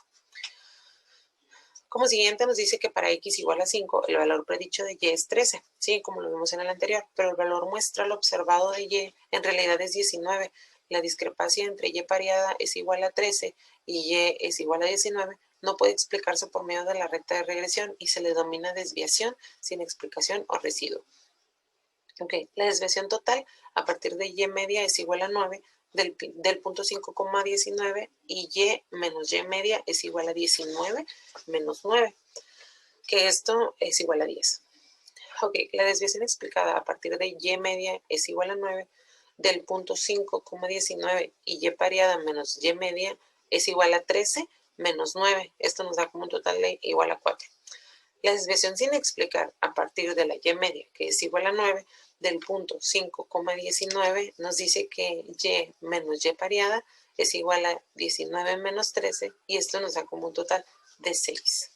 Como siguiente nos dice que para x igual a 5, el valor predicho de y es 13, ¿sí? Como lo vimos en el anterior, pero el valor muestral observado de y en realidad es 19. La discrepancia entre y pareada es igual a 13 y y es igual a 19 no puede explicarse por medio de la recta de regresión y se le denomina desviación sin explicación o residuo. Okay. La desviación total a partir de y media es igual a 9 del punto 5,19 y y menos y media es igual a 19 menos 9, que esto es igual a 10. Ok, la desviación explicada a partir de y media es igual a 9 del punto 5,19 y y pareada menos y media es igual a 13 menos 9. Esto nos da como un total de igual a 4. La desviación sin explicar a partir de la y media, que es igual a 9, del punto 5,19 nos dice que y menos y pareada es igual a 19 menos 13 y esto nos da como un total de 6.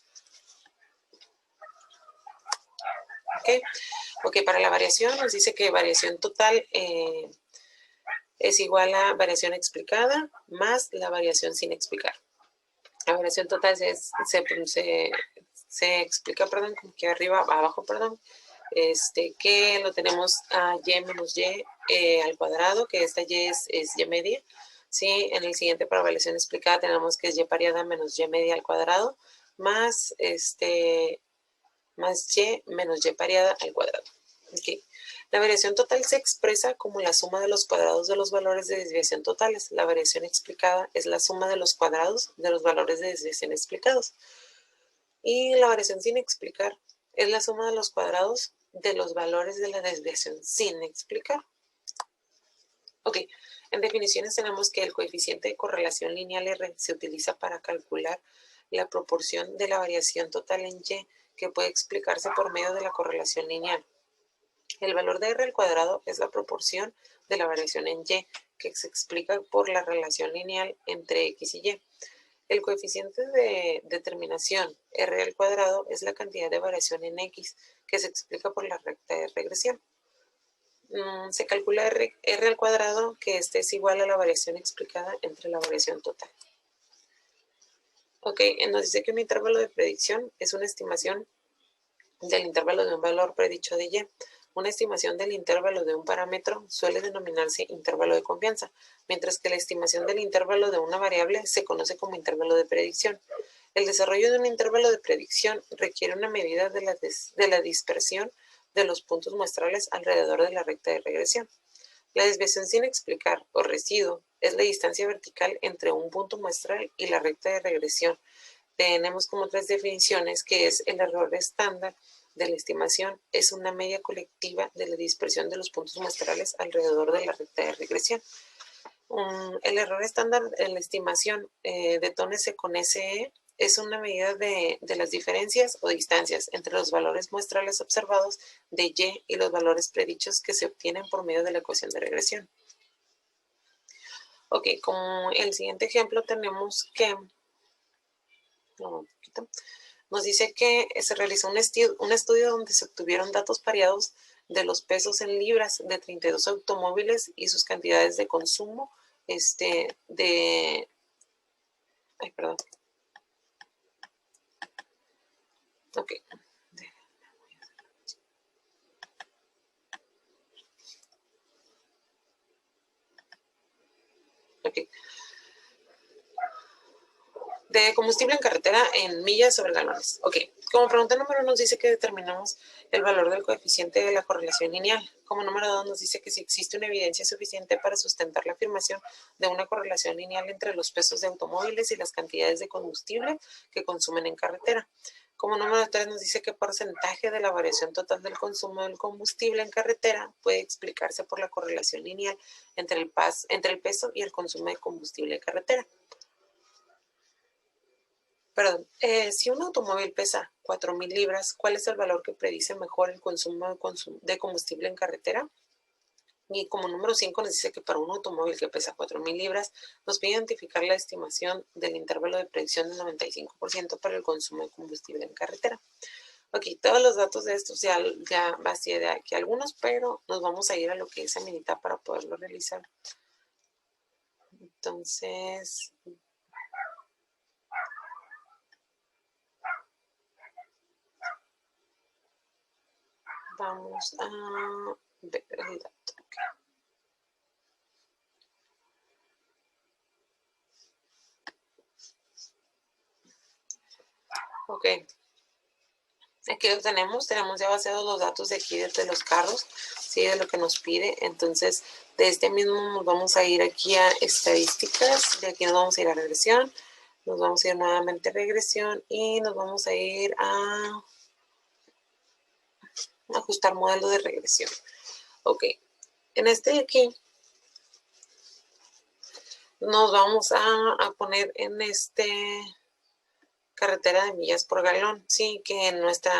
Ok, para la variación nos dice que variación total es igual a variación explicada más la variación sin explicar. La variación total se explica, perdón, como que arriba, abajo, perdón, que lo tenemos a y menos y al cuadrado, que esta y es y media. ¿Sí? En el siguiente, para variación explicada, tenemos que es y variada menos y media al cuadrado, más más y menos y variada al cuadrado. Okay. La variación total se expresa como la suma de los cuadrados de los valores de desviación totales. La variación explicada es la suma de los cuadrados de los valores de desviación explicados. Y la variación sin explicar es la suma de los cuadrados de los valores de la desviación sin explicar. Ok, en definiciones tenemos que el coeficiente de correlación lineal R se utiliza para calcular la proporción de la variación total en Y, que puede explicarse por medio de la correlación lineal. El valor de R al cuadrado es la proporción de la variación en Y, que se explica por la relación lineal entre X y Y. El coeficiente de determinación R al cuadrado es la cantidad de variación en X, que se explica por la recta de regresión. Se calcula R al cuadrado, que este es igual a la variación explicada entre la variación total. Ok, nos dice que un intervalo de predicción es una estimación del intervalo de un valor predicho de Y. Una estimación del intervalo de un parámetro suele denominarse intervalo de confianza, mientras que la estimación del intervalo de una variable se conoce como intervalo de predicción. El desarrollo de un intervalo de predicción requiere una medida de la dispersión de los puntos muestrales alrededor de la recta de regresión. La desviación sin explicar, o residuo, es la distancia vertical entre un punto muestral y la recta de regresión. Tenemos como tres definiciones, que es el error estándar de la estimación, es una media colectiva de la dispersión de los puntos muestrales alrededor de la recta de regresión. El error estándar en la estimación, detónese con SE, es una medida de las diferencias o distancias entre los valores muestrales observados de Y y los valores predichos que se obtienen por medio de la ecuación de regresión. Ok, como el siguiente ejemplo tenemos que, nos dice que se realizó un estudio donde se obtuvieron datos variados de los pesos en libras de 32 automóviles y sus cantidades de consumo ay, perdón. Ok. Ok. De combustible en carretera en millas sobre galones. Ok, como pregunta número 1 nos dice que determinamos el valor del coeficiente de la correlación lineal. Como número 2 nos dice que si existe una evidencia suficiente para sustentar la afirmación de una correlación lineal entre los pesos de automóviles y las cantidades de combustible que consumen en carretera. Como número 3 nos dice qué porcentaje de la variación total del consumo del combustible en carretera puede explicarse por la correlación lineal entre el peso y el consumo de combustible en carretera. Perdón, si un automóvil pesa 4,000 libras, ¿cuál es el valor que predice mejor el consumo de combustible en carretera? Y como número 5 nos dice que para un automóvil que pesa 4,000 libras, nos pide identificar la estimación del intervalo de predicción del 95% para el consumo de combustible en carretera. Ok, todos los datos de estos ya vacié de aquí algunos, pero nos vamos a ir a lo que es Amenita para poderlo realizar. Entonces, vamos a ver el dato. Ok, aquí lo tenemos ya vaciados los datos de aquí de los carros, ¿sí? De lo que nos pide. Entonces, de este mismo nos vamos a ir aquí a estadísticas, de aquí nos vamos a ir a regresión, nos vamos a ir nuevamente a regresión y nos vamos a ir a ajustar modelo de regresión. Ok, en este de aquí nos vamos a poner en carretera de millas por galón, sí, que en nuestro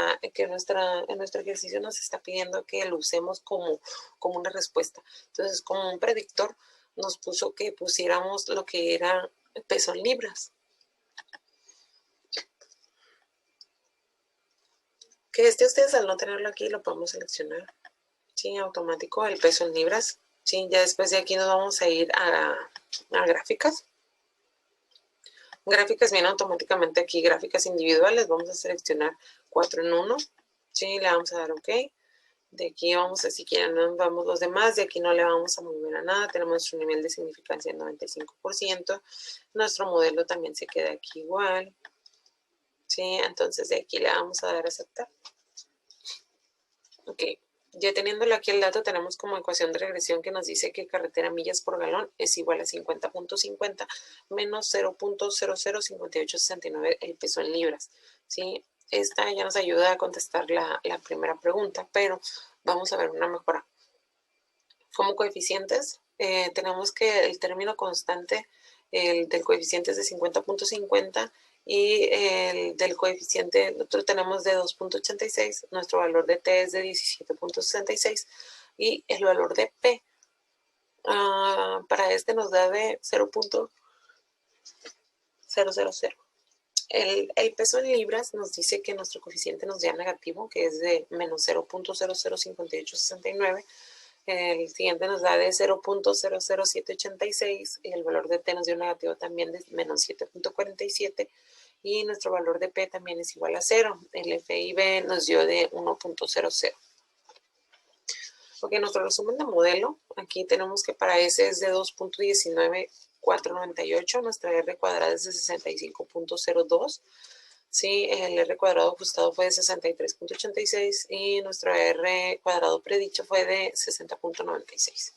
ejercicio nos está pidiendo que lo usemos como una respuesta. Entonces, como un predictor, nos puso que pusiéramos lo que era peso en libras. Que ustedes al no tenerlo aquí lo podemos seleccionar, sí, automático, el peso en libras. Sí, ya después de aquí nos vamos a ir a gráficas. Gráficas vienen automáticamente aquí, gráficas individuales. Vamos a seleccionar 4 en 1. Sí, le vamos a dar OK. De aquí vamos a, si quieren, nos vamos los demás. De aquí no le vamos a mover a nada. Tenemos nuestro nivel de significancia en 95%. Nuestro modelo también se queda aquí igual. Sí, entonces de aquí le vamos a dar a aceptar. Ok, ya teniéndolo aquí el dato, tenemos como ecuación de regresión que nos dice que carretera millas por galón es igual a 50.50 menos 0.005869 el peso en libras. ¿Sí? Esta ya nos ayuda a contestar la primera pregunta, pero vamos a ver una mejora. Como coeficientes, tenemos que el término constante, el del coeficiente es de 50.50 y el del coeficiente, nosotros tenemos de 2.86, nuestro valor de T es de 17.66 y el valor de P para este nos da de 0.000. El peso en libras nos dice que nuestro coeficiente nos da negativo, que es de menos 0.005869. El siguiente nos da de 0.00786 y el valor de T nos dio negativo también de menos 7.47 y nuestro valor de P también es igual a 0. El FIB nos dio de 1.00. Ok, nuestro resumen de modelo, aquí tenemos que para S es de 2.19498, nuestra R cuadrada es de 65.02. Sí, el R cuadrado ajustado fue de 63.86 y nuestro R cuadrado predicho fue de 60.96.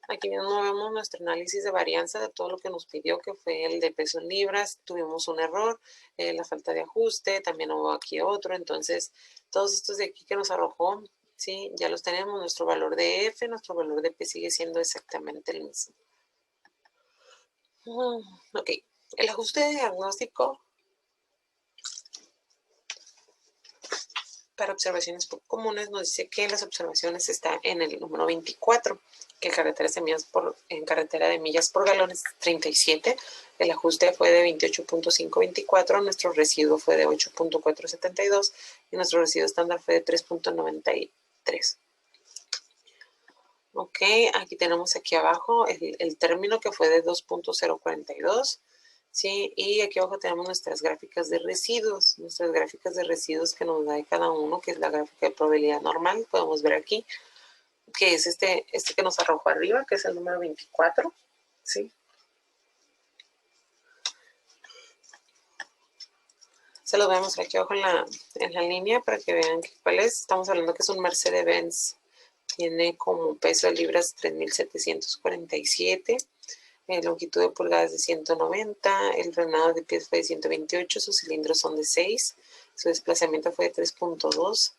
Aquí mismo vemos nuestro análisis de varianza de todo lo que nos pidió, que fue el de peso en libras. Tuvimos un error, la falta de ajuste, también hubo aquí otro. Entonces, todos estos de aquí que nos arrojó, sí, ya los tenemos. Nuestro valor de F, nuestro valor de P sigue siendo exactamente el mismo. Ok, el ajuste de diagnóstico para observaciones comunes nos dice que las observaciones están en el número 24, que en carretera de millas por galón es 37, el ajuste fue de 28.524, nuestro residuo fue de 8.472 y nuestro residuo estándar fue de 3.93. Ok, aquí tenemos aquí abajo el término que fue de 2.042. Sí, y aquí abajo tenemos nuestras gráficas de residuos que nos da de cada uno, que es la gráfica de probabilidad normal, podemos ver aquí, que es este que nos arrojó arriba, que es el número 24, ¿sí? Se los voy a mostrar aquí abajo en la línea para que vean cuál es. Estamos hablando que es un Mercedes-Benz, tiene como peso de libras 3.747. Longitud de pulgadas de 190, el frenado de pies fue de 128, sus cilindros son de 6, su desplazamiento fue de 3.2,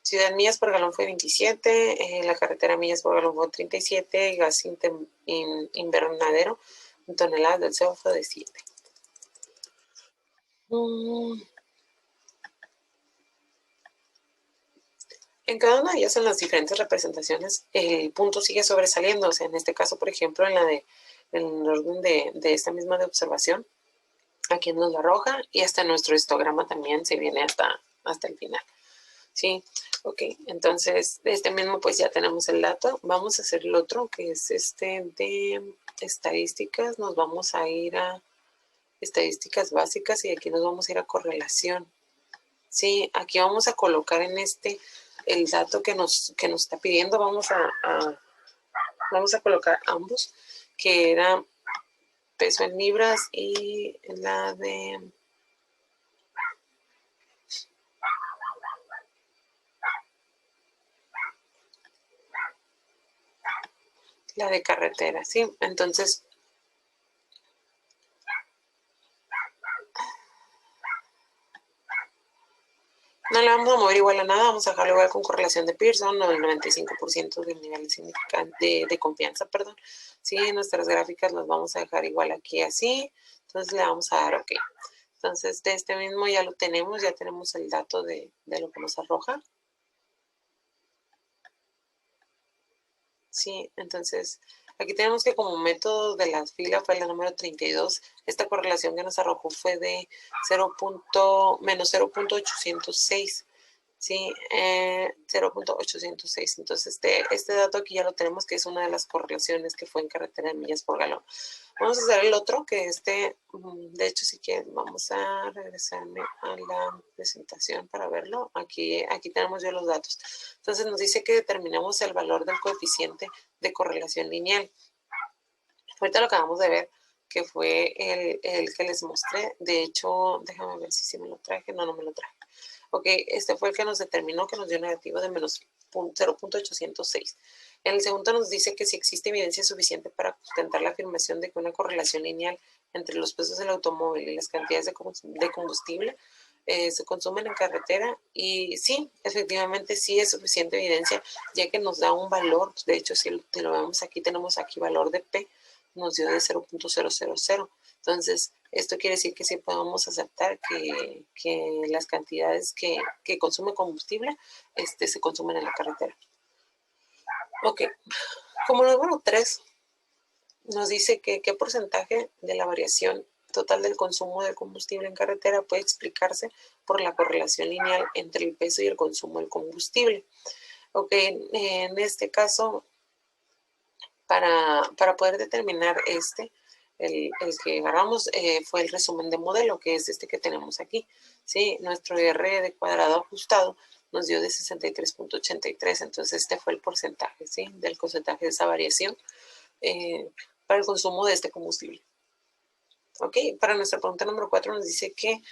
ciudad millas por galón fue 27, la carretera millas por galón fue 37, y gas invernadero en toneladas del CO fue de 7. En cada una de ellas, en las diferentes representaciones, el punto sigue sobresaliendo. O sea, en este caso, por ejemplo, en el orden de esta misma de observación, aquí nos lo arroja y hasta nuestro histograma también se viene hasta el final. ¿Sí? Ok, entonces, de este mismo pues ya tenemos el dato. Vamos a hacer el otro, que es este de estadísticas. Nos vamos a ir a estadísticas básicas y aquí nos vamos a ir a correlación. Sí, aquí vamos a colocar en el dato que nos está pidiendo. Vamos a colocar ambos, que era peso en libras y la de carretera, ¿sí? Entonces, no le vamos a mover igual a nada, vamos a dejarlo igual con correlación de Pearson, el 95% del nivel de confianza, perdón. Sí, nuestras gráficas las vamos a dejar igual aquí así, entonces le vamos a dar OK. Entonces, de este mismo ya lo tenemos, ya tenemos el dato de lo que nos arroja. Sí, entonces, aquí tenemos que como método de la fila fue la número 32. Esta correlación que nos arrojó fue de menos 0.806. Sí, 0.806. Entonces, este dato aquí ya lo tenemos, que es una de las correlaciones que fue en carretera de millas por galón. Vamos a hacer el otro, que de hecho, si quieren, vamos a regresarme a la presentación para verlo. Aquí tenemos ya los datos. Entonces, nos dice que determinamos el valor del coeficiente de correlación lineal. Ahorita lo acabamos de ver, que fue el que les mostré. De hecho, déjame ver si me lo traje. No me lo traje. Ok, este fue el que nos determinó, que nos dio negativo de menos 0.806. En el segundo nos dice que si existe evidencia suficiente para sustentar la afirmación de que una correlación lineal entre los pesos del automóvil y las cantidades de combustible se consumen en carretera. Y sí, efectivamente sí es suficiente evidencia, ya que nos da un valor. De hecho, si lo vemos aquí, tenemos aquí valor de P, nos dio de 0.000. Entonces, esto quiere decir que sí podemos aceptar que las cantidades que consume combustible se consumen en la carretera. Ok, como número 3, nos dice que qué porcentaje de la variación total del consumo de combustible en carretera puede explicarse por la correlación lineal entre el peso y el consumo del combustible. Ok, en este caso, para poder determinar el que agarramos fue el resumen de modelo, que es este que tenemos aquí. ¿Sí? Nuestro R de cuadrado ajustado nos dio de 63.83, entonces este fue el porcentaje, ¿sí? Del porcentaje de esa variación para el consumo de este combustible. Ok, para nuestra pregunta número 4 nos dice que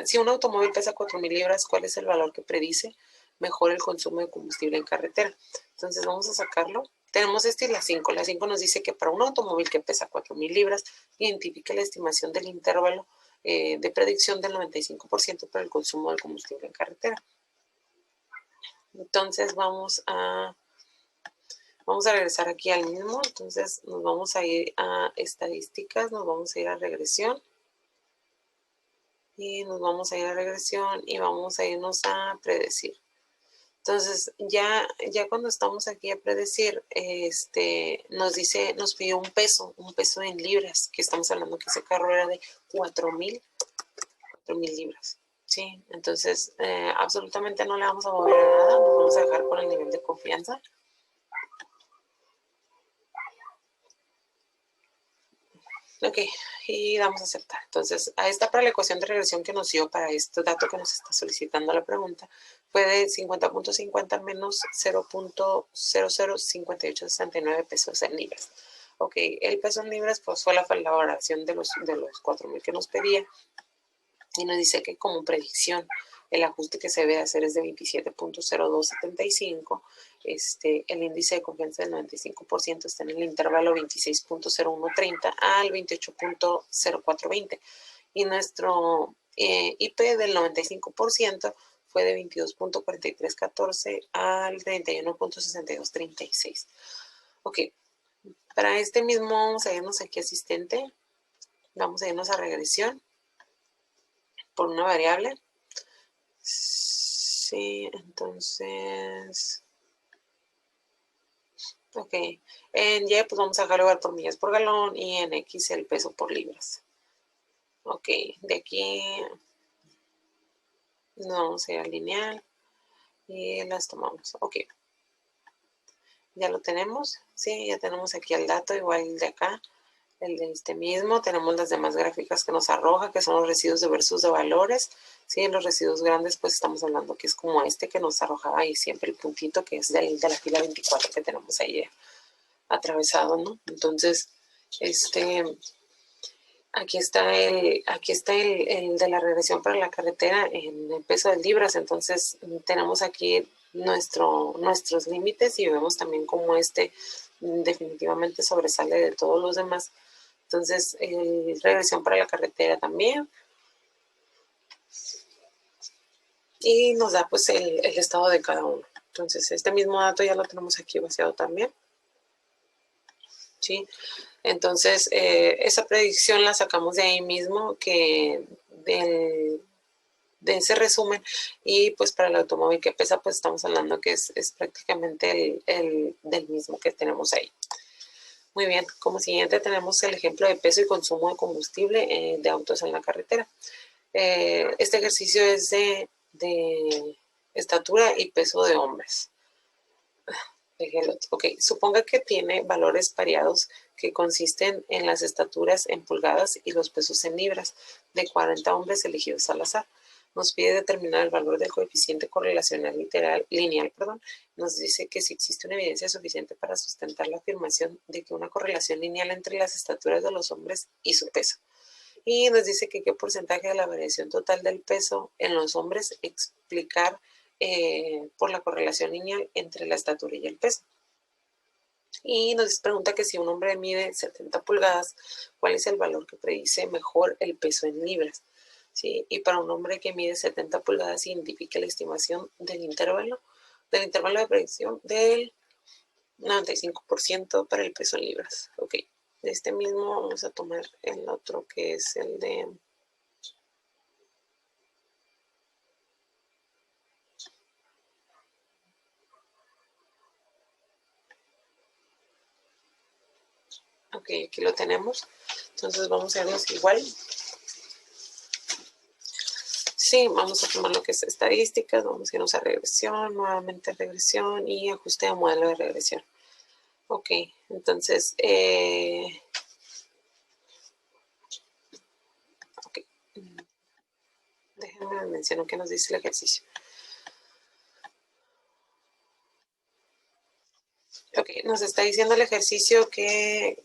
si un automóvil pesa 4,000 libras, ¿cuál es el valor que predice mejor el consumo de combustible en carretera? Entonces vamos a sacarlo. Tenemos y la 5. La 5 nos dice que para un automóvil que pesa 4,000 libras, identifica la estimación del intervalo de predicción del 95% para el consumo del combustible en carretera. Entonces vamos a regresar aquí al mismo. Entonces nos vamos a ir a estadísticas, nos vamos a ir a regresión. Y nos vamos a ir a regresión y vamos a irnos a predecir. Entonces, ya cuando estamos aquí a predecir, nos pidió un peso en libras, que estamos hablando que ese carro era de 4,000 libras. ¿Sí? Entonces, absolutamente no le vamos a mover a nada, nos vamos a dejar con el nivel de confianza. Ok, y damos a aceptar. Entonces, ahí está para la ecuación de regresión que nos dio para este dato que nos está solicitando la pregunta. Fue de 50.50 menos 0.005869 pesos en libras. Ok, el peso en libras pues fue la valoración de los 4,000 que nos pedía. Y nos dice que como predicción, el ajuste que se debe hacer es de 27.0275. El índice de confianza del 95% está en el intervalo 26.0130 al 28.0420. Y nuestro IP del 95% fue de 22.4314 al 31.6236. Ok, para este mismo vamos a irnos aquí a asistente. Vamos a irnos a regresión por una variable. Sí, entonces, ok, en Y pues vamos a dejar lugar por millas por galón y en X el peso por libras. Ok, de aquí nos vamos a ir al lineal y las tomamos. Ok, ya lo tenemos, sí, ya tenemos aquí el dato, igual el de acá, el de este mismo. Tenemos las demás gráficas que nos arroja, que son los residuos de versus de valores. Sí, los residuos grandes, pues estamos hablando que es como que nos arrojaba ahí siempre el puntito, que es de la fila 24 que tenemos ahí atravesado, ¿no? Entonces, aquí está el de la regresión para la carretera en el peso de libras. Entonces, tenemos aquí nuestros límites y vemos también cómo definitivamente sobresale de todos los demás. Entonces, regresión para la carretera también. Y nos da pues el estado de cada uno. Entonces, este mismo dato ya lo tenemos aquí vaciado también. ¿Sí? Entonces, esa predicción la sacamos de ahí mismo, que de ese resumen. Y pues para el automóvil que pesa, pues estamos hablando que es prácticamente el del mismo que tenemos ahí. Muy bien, como siguiente tenemos el ejemplo de peso y consumo de combustible de autos en la carretera. Este ejercicio es de estatura y peso de hombres. Ok, suponga que tiene valores variados que consisten en las estaturas en pulgadas y los pesos en libras de 40 hombres elegidos al azar. Nos pide determinar el valor del coeficiente correlacional lineal. Nos dice que si existe una evidencia suficiente para sustentar la afirmación de que una correlación lineal entre las estaturas de los hombres y su peso. Y nos dice que qué porcentaje de la variación total del peso en los hombres explicar por la correlación lineal entre la estatura y el peso. Y nos pregunta que si un hombre mide 70 pulgadas, ¿cuál es el valor que predice mejor el peso en libras? ¿Sí? Y para un hombre que mide 70 pulgadas, identifica la estimación del intervalo de predicción del 95% para el peso en libras. Ok, de este mismo vamos a tomar el otro que es el de... Ok, aquí lo tenemos. Entonces vamos a irnos igual. Sí, vamos a tomar lo que es estadísticas, vamos a irnos a regresión, nuevamente regresión y ajuste de modelo de regresión. Ok, entonces, okay. Déjenme mencionar qué nos dice el ejercicio. Ok, nos está diciendo el ejercicio que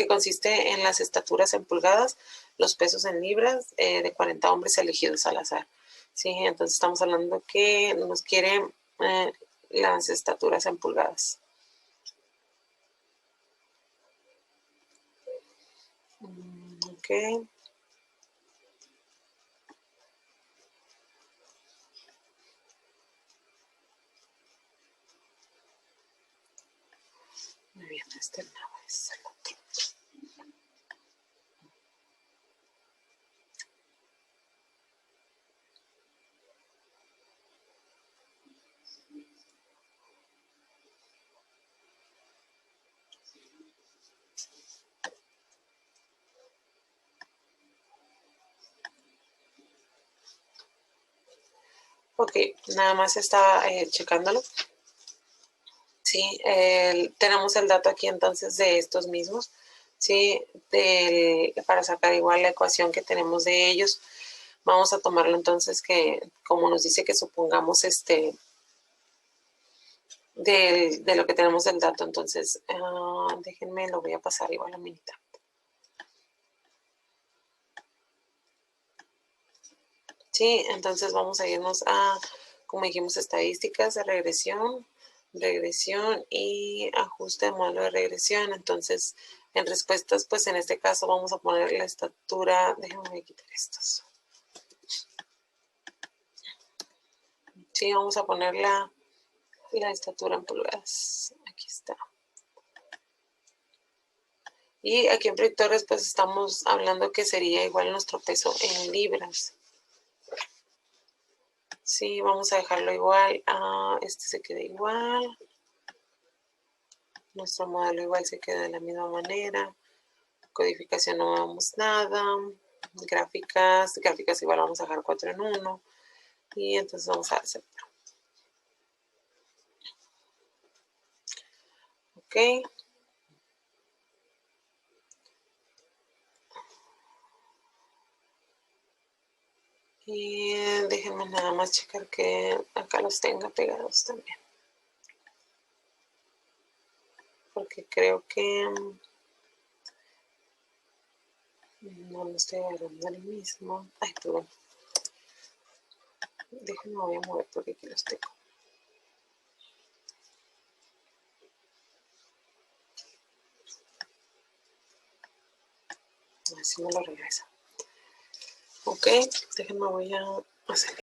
consiste en las estaturas en pulgadas, los pesos en libras de 40 hombres elegidos al azar. Sí, entonces estamos hablando que nos quiere las estaturas en pulgadas. Ok. Muy bien, este no es el otro. Ok, nada más está checándolo. Sí, tenemos el dato aquí entonces de estos mismos, ¿sí? Para sacar igual la ecuación que tenemos de ellos, vamos a tomarlo entonces que, como nos dice que supongamos de lo que tenemos del dato, entonces, déjenme, lo voy a pasar igual a minita. Sí, entonces vamos a irnos a, como dijimos, estadísticas de regresión y ajuste de modelo de regresión. Entonces, en respuestas, pues en este caso vamos a poner la estatura, déjenme quitar estos. Sí, vamos a poner la estatura en pulgadas. Aquí está. Y aquí en predictores, pues estamos hablando que sería igual nuestro peso en libras. Sí, vamos a dejarlo igual. Este se queda igual. Nuestro modelo igual se queda de la misma manera. Codificación no vamos nada. Gráficas igual vamos a dejar 4 en 1. Y entonces vamos a aceptar. Ok. Y déjenme nada más checar que acá los tenga pegados también. Porque creo que no me estoy agarrando el mismo. Ay, perdón. Déjenme, voy a mover porque aquí los tengo. A ver si me lo regresa. Ok, déjenme, voy a hacer.